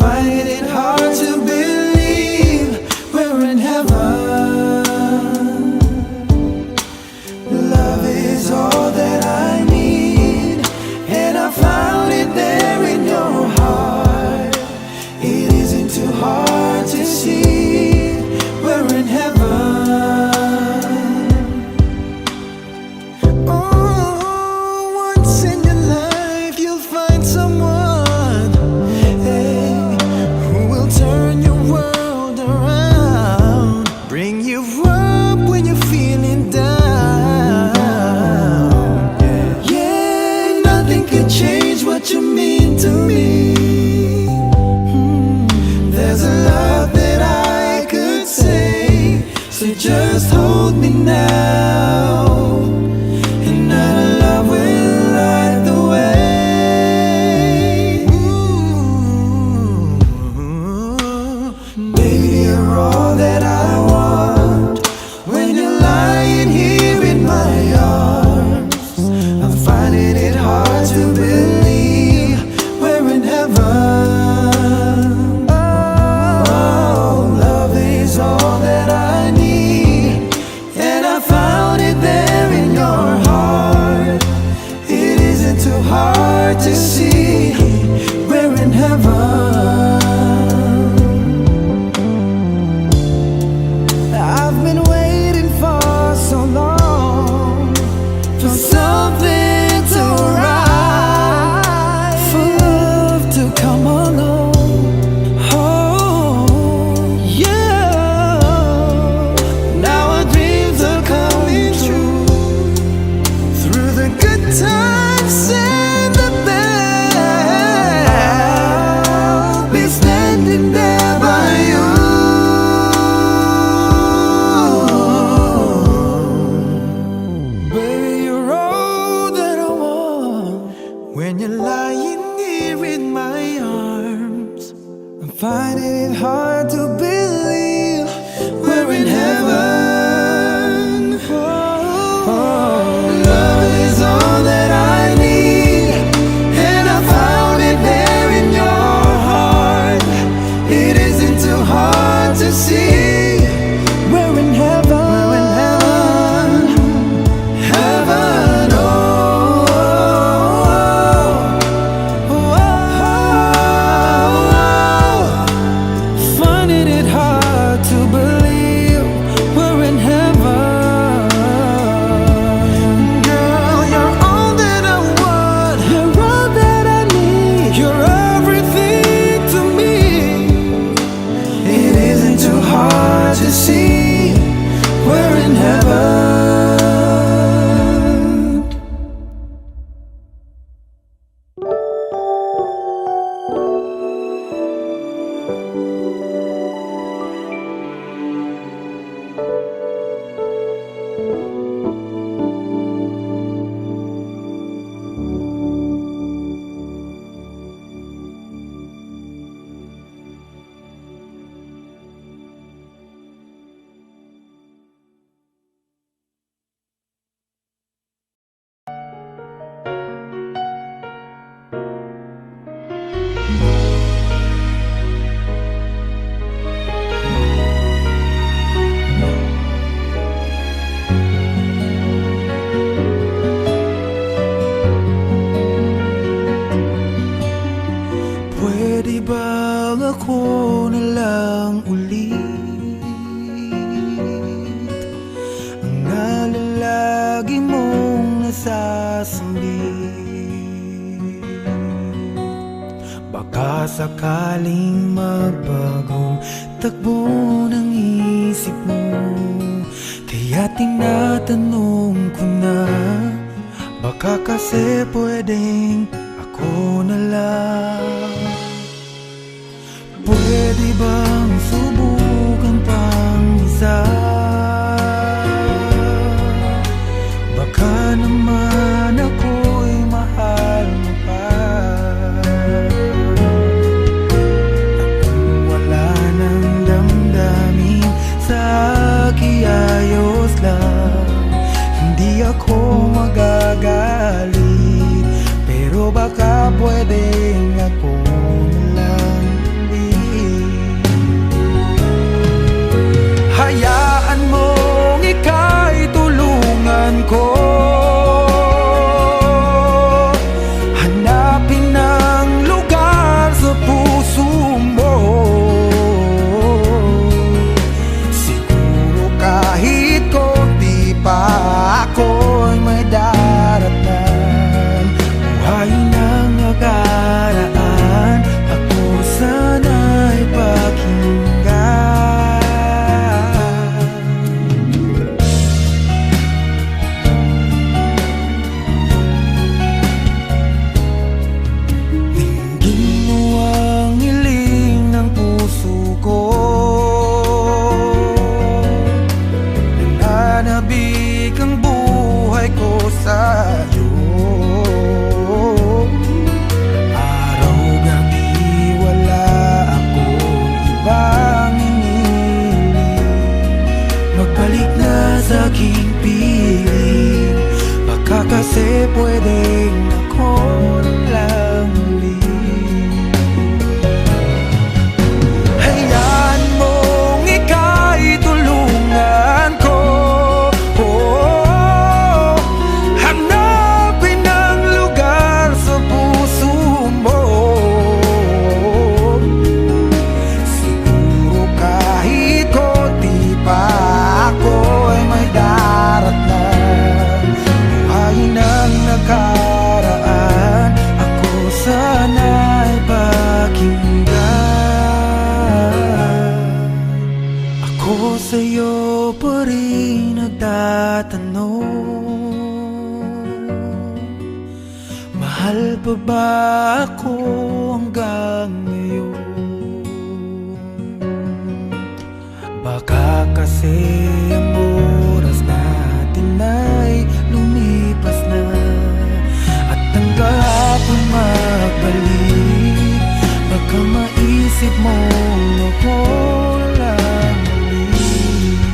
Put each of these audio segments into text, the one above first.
finding it hard to believe we're in heaven. Love is all that I need, and I found it there in your heart. It isn't too hard to see we're in heaven. Change what you mean to me. There's a lot that I could say, so just hold me now, and our love will light the way. Baby, you're all that I want. When you're lying here in my arms, I'm finding it hard to believe we're in heaven. Oh, love is all that I need, and I found it there in your heart. It isn't too hard to see we're in heaven. I've been waiting for so long for something to rise, for love to come along. Oh, yeah. Now our dreams are coming true, through the good times and the bad. I'll be standing there by you. Baby, you're all that I want. When you're lying here in my arms, I'm finding it hard to believe we're in heaven. Oh, love is all that I need, and I found it there in your heart. It isn't too hard to see we're in heaven. We're in heaven. Heaven, oh, oh, oh. Finding it hard to believe we're in heaven. Girl, you're all that I want. You're all that I need. You're everything to me. It isn't too hard to see we're in heaven. Pwede bang ako na lang ulit ang nalalagi mong nasasambit? Baka sakaling magbagong takbo ng isip mo, kaya tinatanong ko na, baka kasi pwedeng ako na lang. Pwede bang subukan pang isa? Baka naman ako'y mahal mo pa. At kung wala nang damdamin sa akin, ayos lang, hindi ako magagalit. Pero baka pwedeng ako na lang pwedeng ako na lang ulit. Hayaan mong ika'y tulungan ko, hanapin ang lugar sa puso mo. Siguro kahit konti pa ako ay may daratnan. Buhayin ang nakaraan, ako sana'y pakinggan. Ako sa'yo pa rin nagtatanong, mahal pa ba ako hanggang ngayon? Baka kasi ang oras natin ay lumipas na, at ang kahapon magbalik. Baka maisip mo ako lang ulit.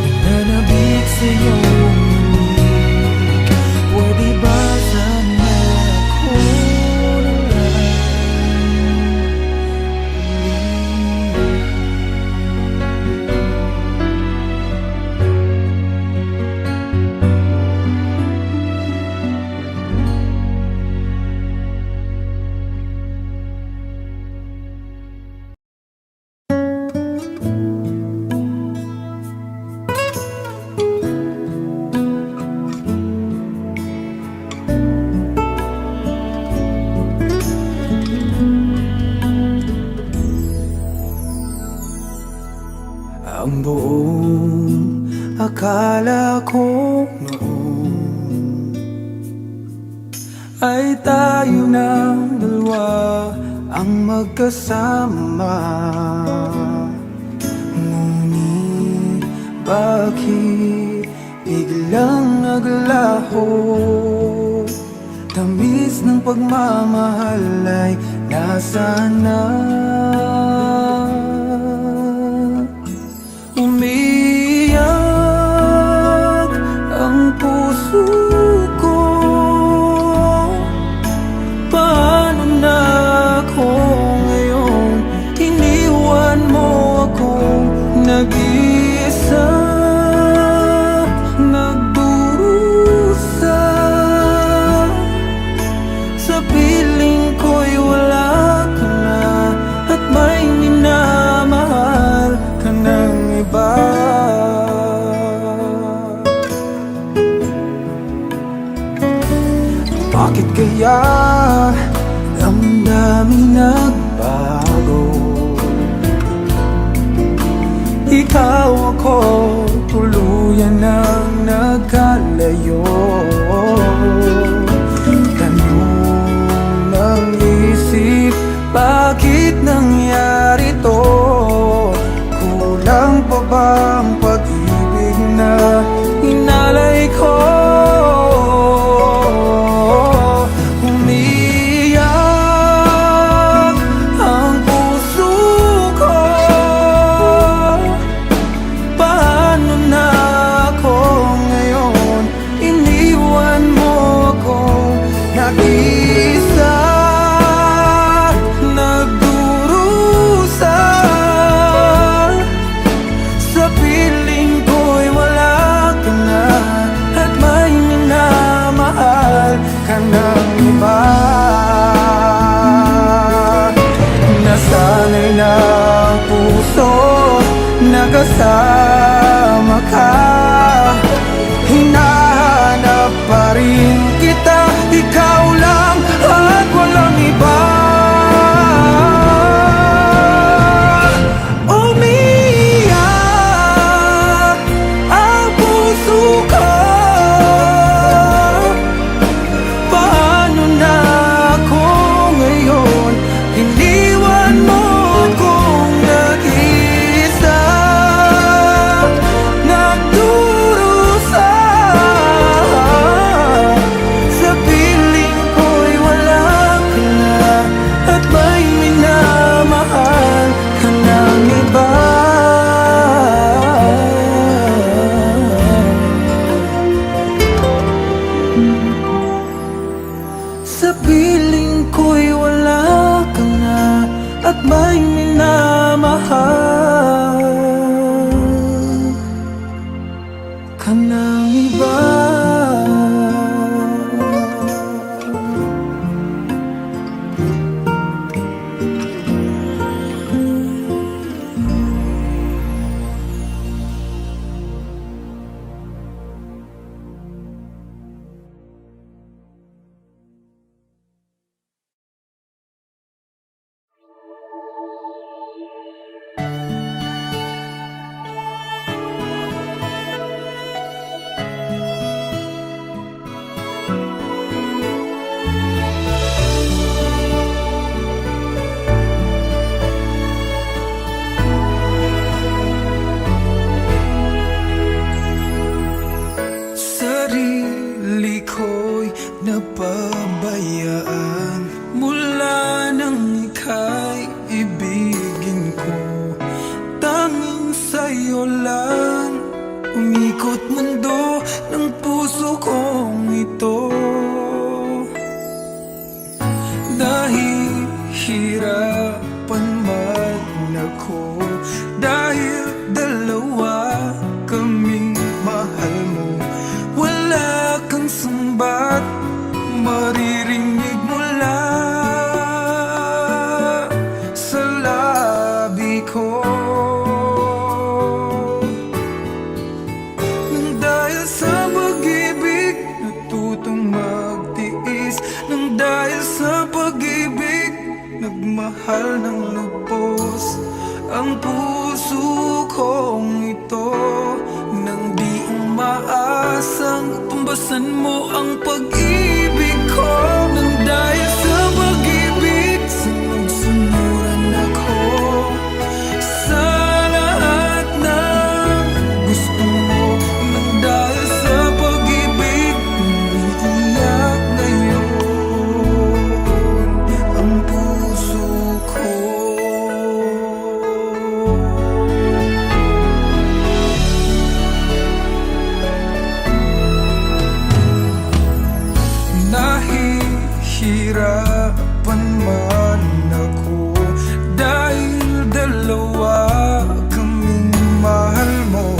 Nananabik sa iyong manig, pwede ba sana ako na lang ang buong akala ko noon ay tayo ng dalawa ang magkasama. Ngunit bakit biglang naglaho? Tamis ng pagmamahal ay nasaan na? Umiyak ang puso ko, paano na ako ngayon? Iniwan mo akong nag-iisa, nagdurusa. Sa piling ko'y wala ka na, at may minamahal ka ng iba. Bakit kaya damdamin nagbago? Ikaw ako, tuluyan nang nagkalayo. Tanong ng isip, bakit nangyari to? Kulang pa bang pag-ibig na inalay ko? Umiyak ang puso ko, paano na ako ngayon? Iniwan mo ako nag-isa, nagdurusa. Sa piling ko'y wala ka na, at may minamahal ka ng iba. Nasanay na ang puso, nakasama ka. Hinahanap pa rin kita, ikaw lang at walang iba. Umiyak ang puso ko, paano na ako ngayon? Iniwan mo akong nag-iisa, nahihirapan man ako dahil dalawa kaming mahal mo. Wala kang sumbat maririnig mula sa labi ko. Nang dahil sa pag-ibig natutong magtiis, nang dahil sa pag-ibig nagmahal ng lubos ang puso kong ito. Nang di umaasang tumbasan mo ang pag-ibig ko. Nang dahil sa pag-ibig sunod-sunuran ako sa lahat ng gusto mo. Nang dahil sa pag-ibig umiiyak ngayon ang puso ko. Nahihirapan man ako dahil dalawa kaming mahal mo.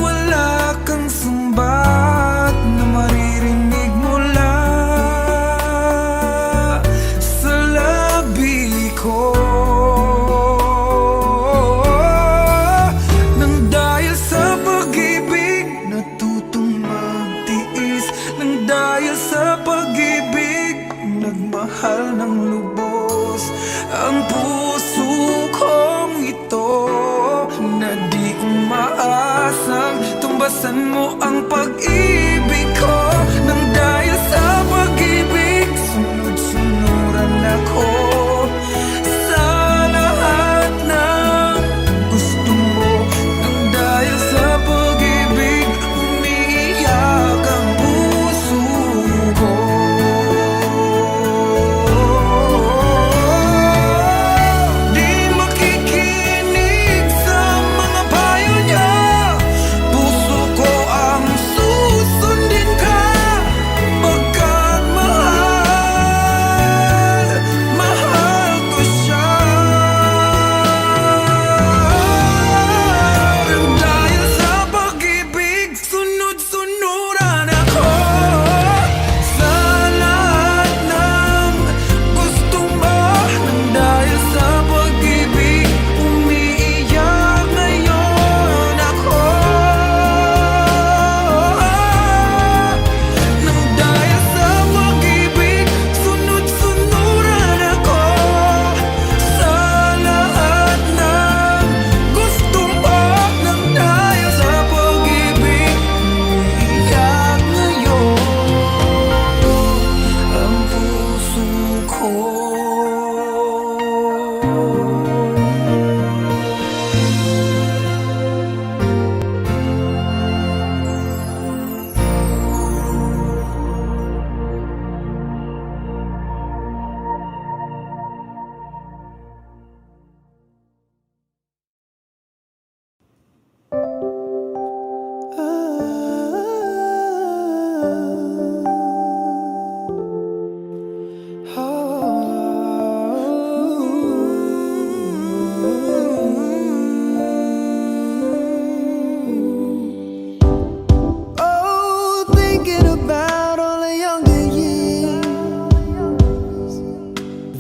Wala kang sumbat na maririnig mula sa labi ko. Nang dahil sa pag-ibig natutong magtiis, nang dahil sa pag-ibig nagmahal ng lubos ang puso kong ito. Na di umaasang tumbasan mo ang pag-ibig ko. Nang dahil sa pag-ibig sunod-sunuran ako sa lahat ng gusto mo. Nang dahil sa pag-ibig umiiyak ang puso ko.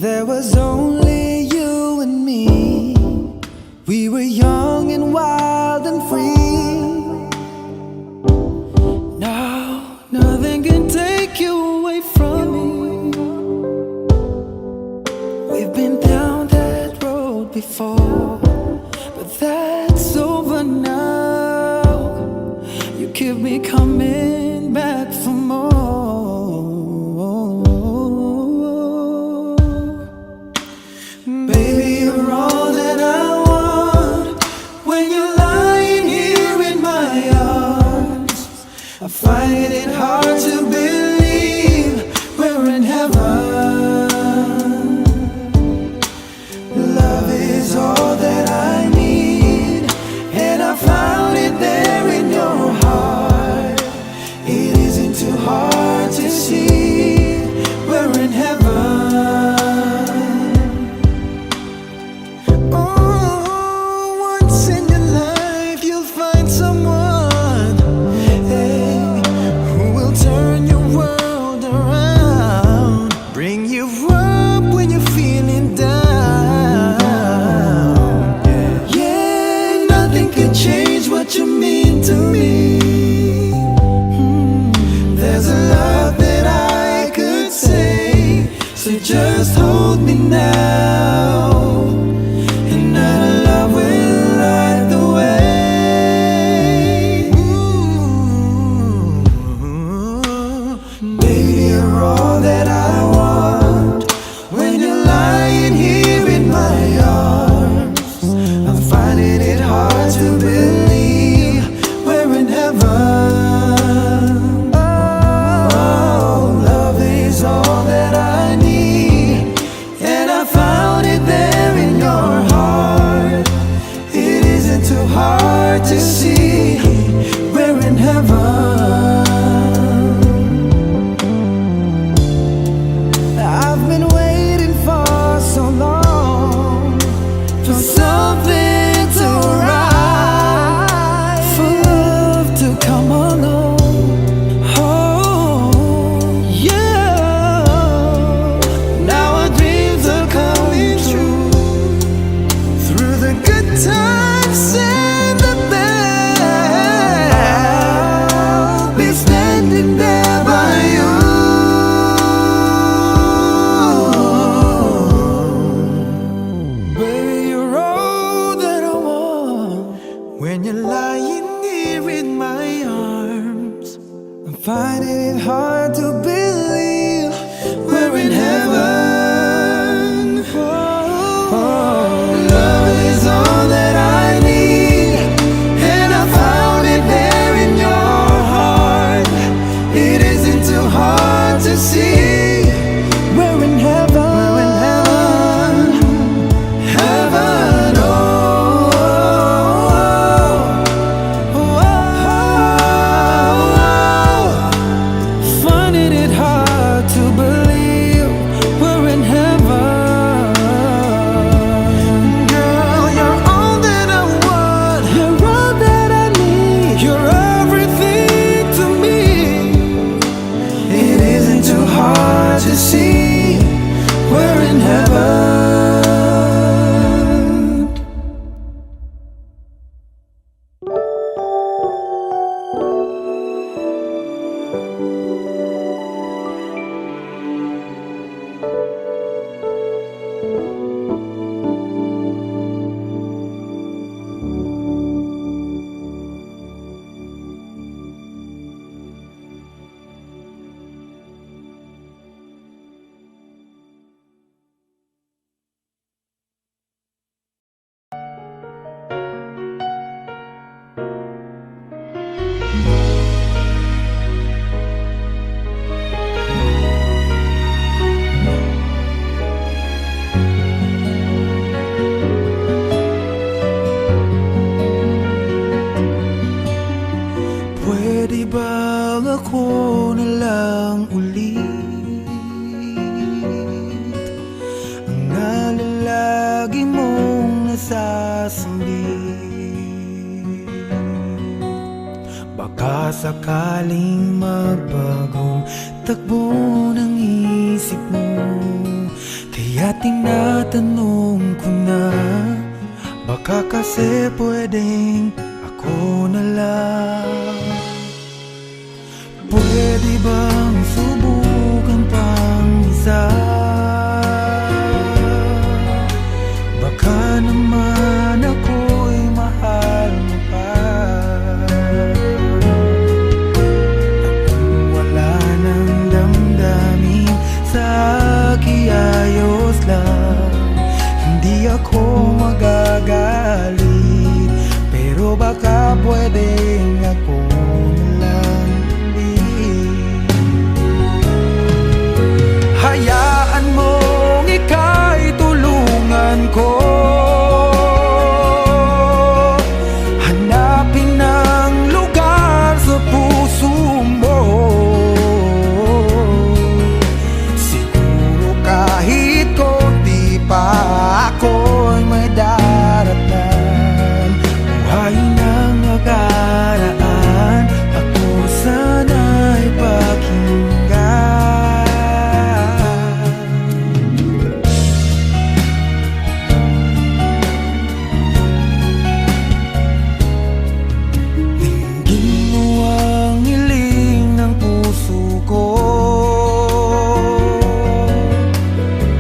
There was only you and me. We were young and wild and free. Now nothing can take you away from me. We've been down that road before, but that's over now. You keep me coming back for more. Baby, you're all that I want. When you're lying here in my arms, I find it hard to believe we're in heaven. Love is all that I need, and I found it there in your heart. It isn't too hard to see we're in heaven. hard to believe we're in heaven. Love is all that I need, and I found it there in your heart. It isn't too hard to see. We're in heaven. Heaven, oh, Finding it hard to believe we're in heaven. girl, you're all that I want. You're all that I need. You're everything to me. It isn't too hard to see. We're in heaven. Pwede bang ako na lang ulit ang nalalagi mong nasasambit? Baka sakaling magbagong takbo ng isip mo, kaya tinatanong ko na, baka kasi pwedeng ako na lang. Pwede bang subukan pang isa? Baka naman ako'y mahal mo pa. At kung wala nang damdamin sa kiayos lang, hindi ako magagalit. Pero baka pwedeng ako na lang ulit. Hayaan mong ika'y tulungan ko hanapin ang lugar sa puso mo. Siguro kahit konti pa ako'y may daratnan. Buhayin ang nakaraan, ako sana'y pakinggan. Dinggin mo ang hiling ng puso ko,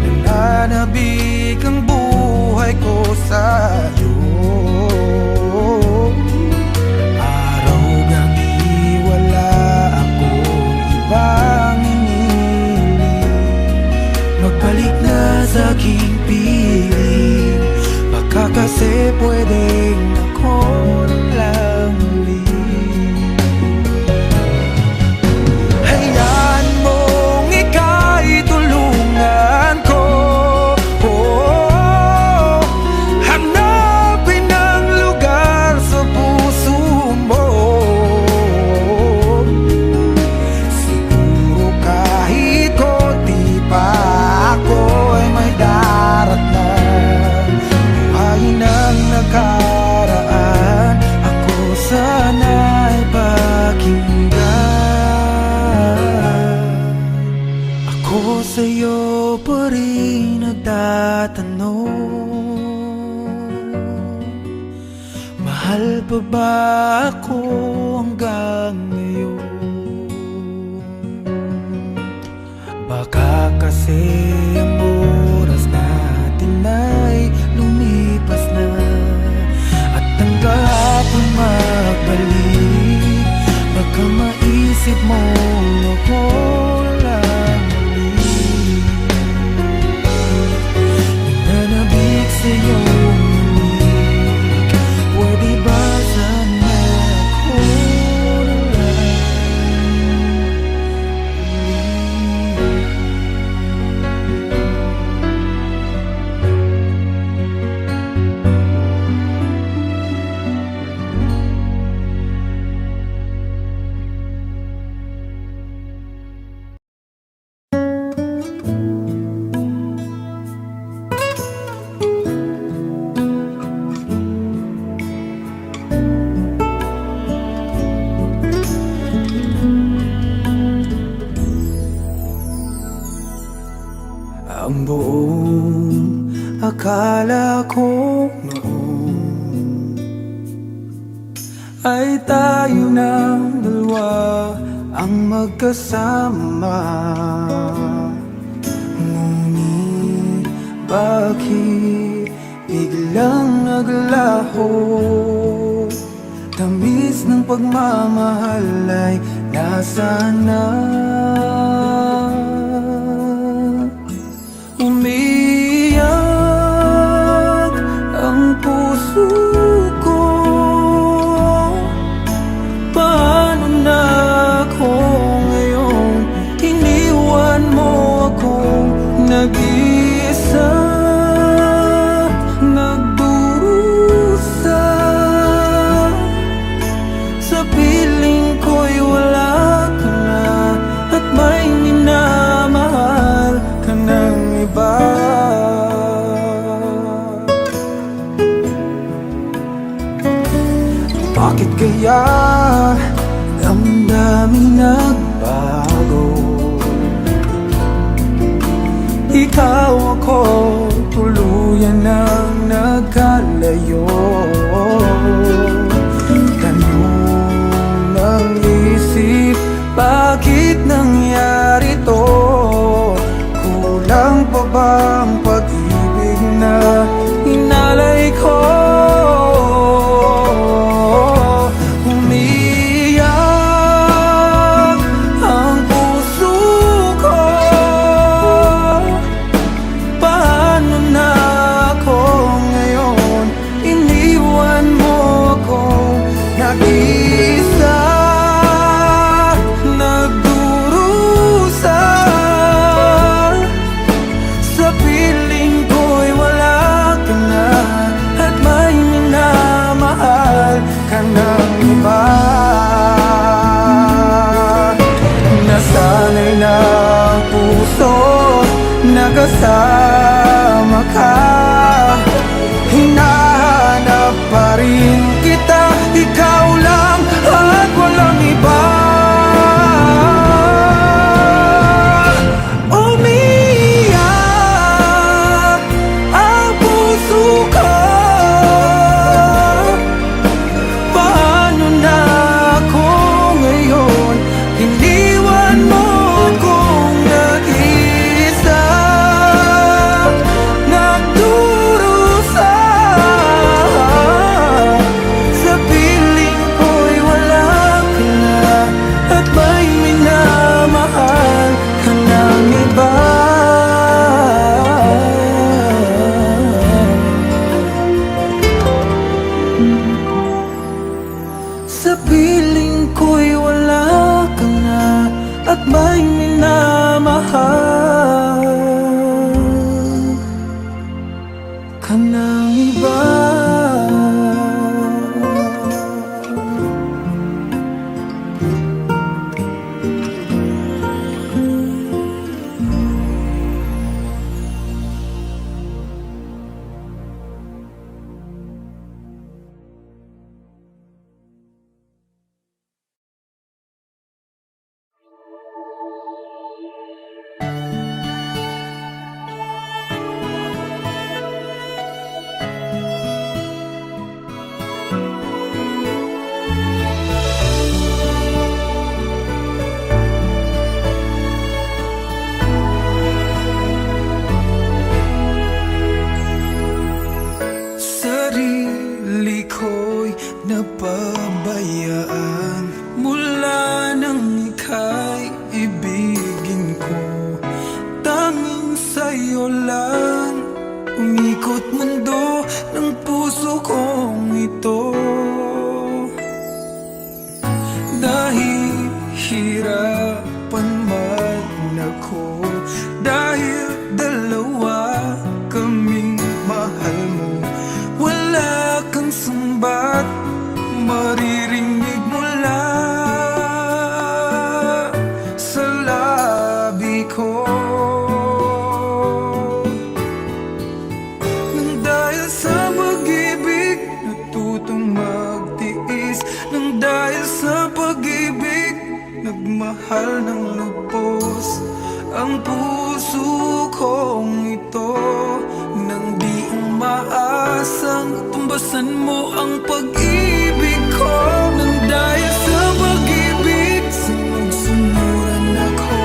nananabik ang buhay ko sa'yo. Magbalik na sa aking piling, baka kasi pwedeng ako lang ulit. Hayaan mong ika'y tulungan ko, hanapin ang lugar sa puso mo. Siguro kahit konti pa ako'y may daratnan. Buhayin ang nakaraan, ako sana'y pakinggan. Ako sa'yo pa rin nagtatanong, mahal pa ba ako hanggang ngayon? Baka kasi ang oras natin ay lumipas na, at ang kahapon magbalik. Baka maisip mo ako Akala ko noon ay tayo ng dalawa ang magkasama. Ngunit bakit biglang naglaho? Tamis ng pagmamahal ay nasaan na? Umiyak ang puso ko. Paano na ako ngayon? Iniwan mo akong nag-iisa, nagdurusa. Sa piling ko'y wala ka na, at may minamahal ka ng iba. Bakit kaya damdaming nagbago? Ikaw ako, tuluyan nang nagkalayo. Tanong ng isip, bakit nangyari to? Kulang pa bang pag-ibig na inalay ko? Umiyak ang puso ko. Paano na ako ngayon? Iniwan mo akong nag-iisa, nagdurusa. Sa piling ko'y wala ka na, at may minamahal ka ng iba. Nasanay na ang puso, nakasama ka. Hinahanap pa rin kita, ikaw lang at walang iba. Umiyak ang puso ko. Paano na ako ngayon? Iniwan mo akong nag-iisa, nagdurusa. Sa piling ko'y wala ka na, at may minamahal ka ng iba. Sa piling ko'y wala ka na, at may minamahal ka ng iba. Sarili ko'y napabayaan mula nang ika'y ibigin ko. Tanging sa'yo lang umikot mundo ng puso kong ito. Dahil hirapan man ako, dahil dalawa kaming mahal mo. Wala kang sumbat maririnig mula sa labi ko. Nang dahil sa pag-ibig natutong magtiis, nang dahil sa pag-ibig nagmahal ng lubos ang puso kong ito. Nang di umaasang tumbasan mo ang pag-ibig ko. Nang dahil sa pag-ibig, sunod-sunuran ako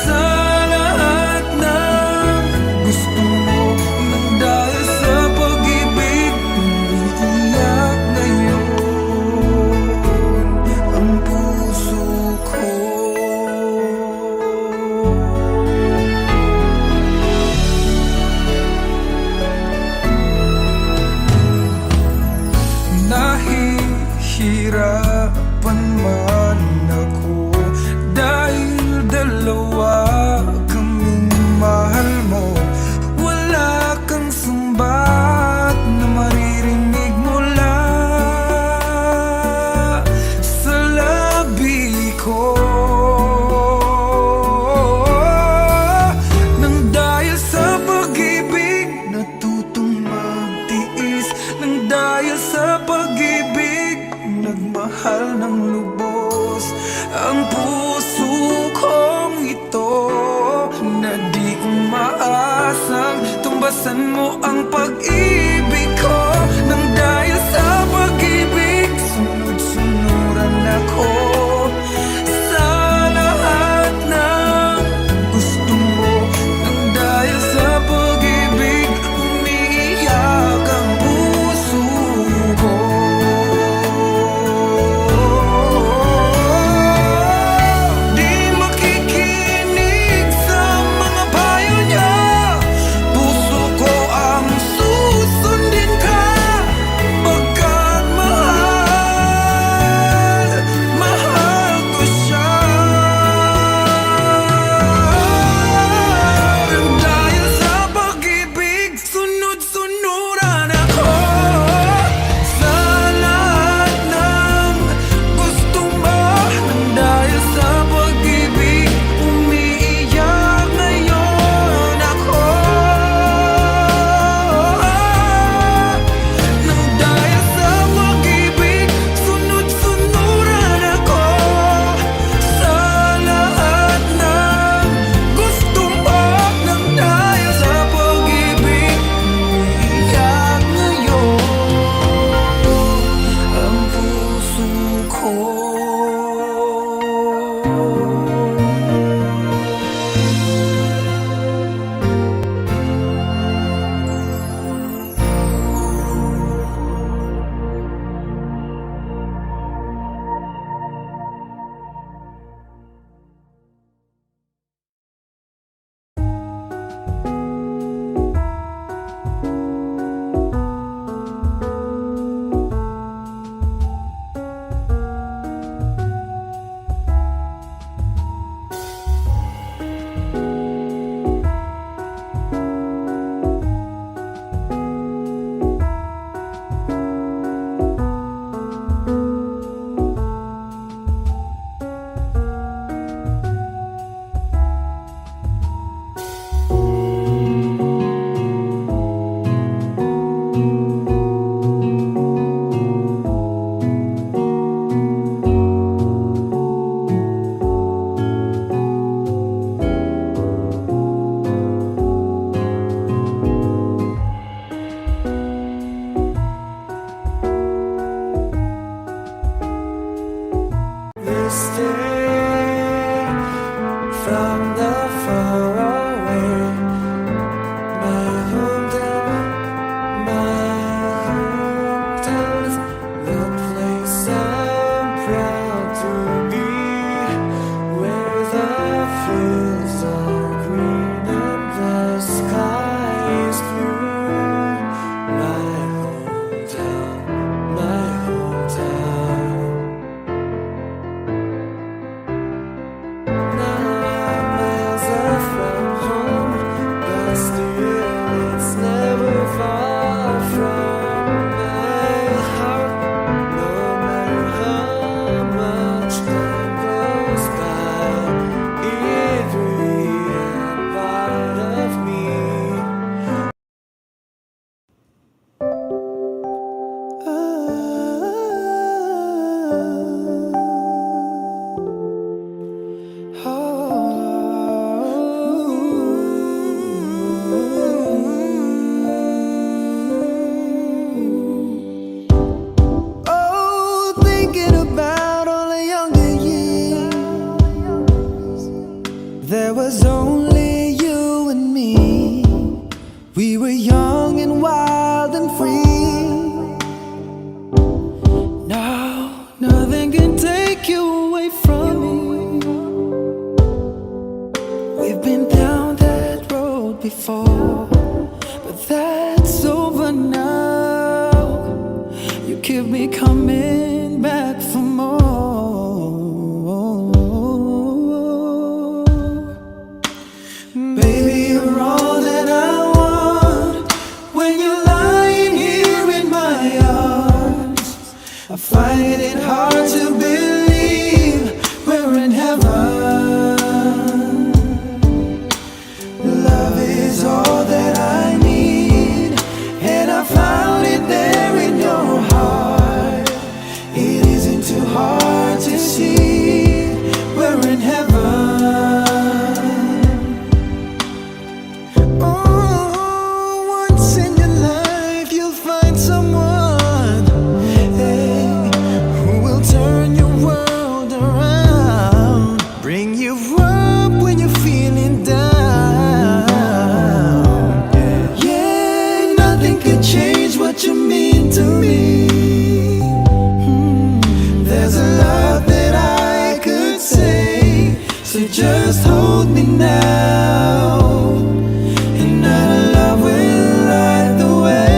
sa lahat ng gusto mo. Nang dahil sa pag-ibig, umiiyak ngayon ang puso ko. Nahihirapan man ako dahil dalawa kaming mahal mo. Wala kang sumbat na maririnig mula sa labi ko. Nang dahil sa pag-ibig, natutong magtiis. Nang dahil sa pag-ibig, nagmahal ng lubos ang puso kong ito, na di umaasang tumbasan mo ang pag-ibig ko. Nang dahil sa pag-ibig, sunod-sunuran ako sa lahat ng gusto mo. Nang dahil sa pag-ibig, umiiyak ang puso ko. Di makikinig sa mga payo niya, puso ko ang susundin kahit young and wild and free. Now, nothing can take you away from me. We've been down that road before, but that's over now. You keep me coming back for more. Baby, you're all that I want. When you're lying here in my arms, I find it hard to believe we're in heaven. Love is all that I need, and I found it there in your heart. It isn't too hard to see we're in heaven. Change what you mean to me. There's a lot that I could say, so just hold me now, and our love will light the way.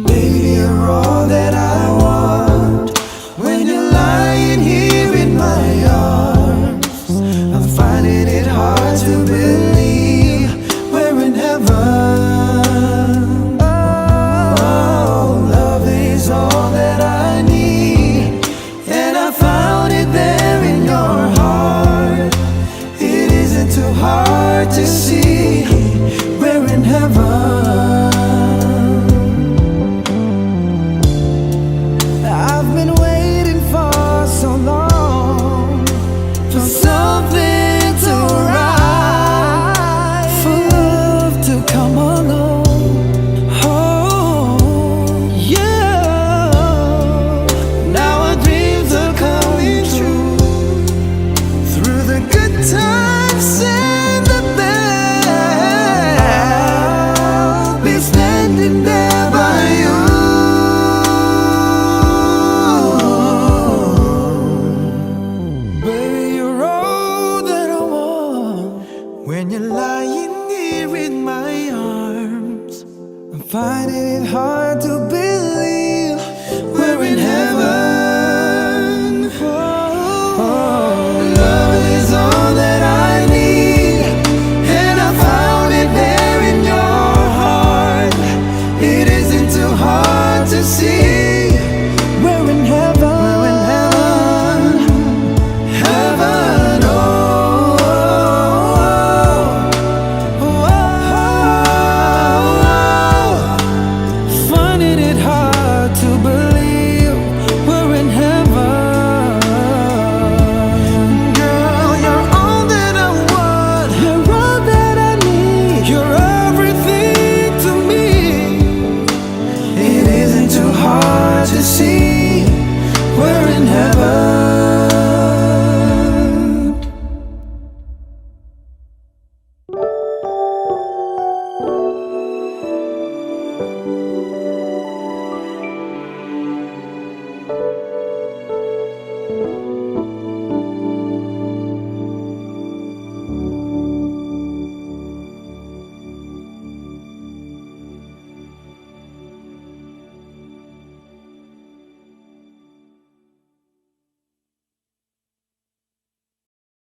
Baby, you're all that I want. When you're lying here in my arms, I'm finding it hard to believe we're in heaven. Oh, love is all that I need, and I found it there in your heart. It isn't too hard to see we're in heaven. I've been waiting for so long for something to rise, for love to come along. Oh, yeah. Now our dreams are coming true. Through the good times and the bad, I'll be standing there by you. Baby, you're all that I want. When you're lying here in my arms, I'm finding it hard to believe we're in heaven.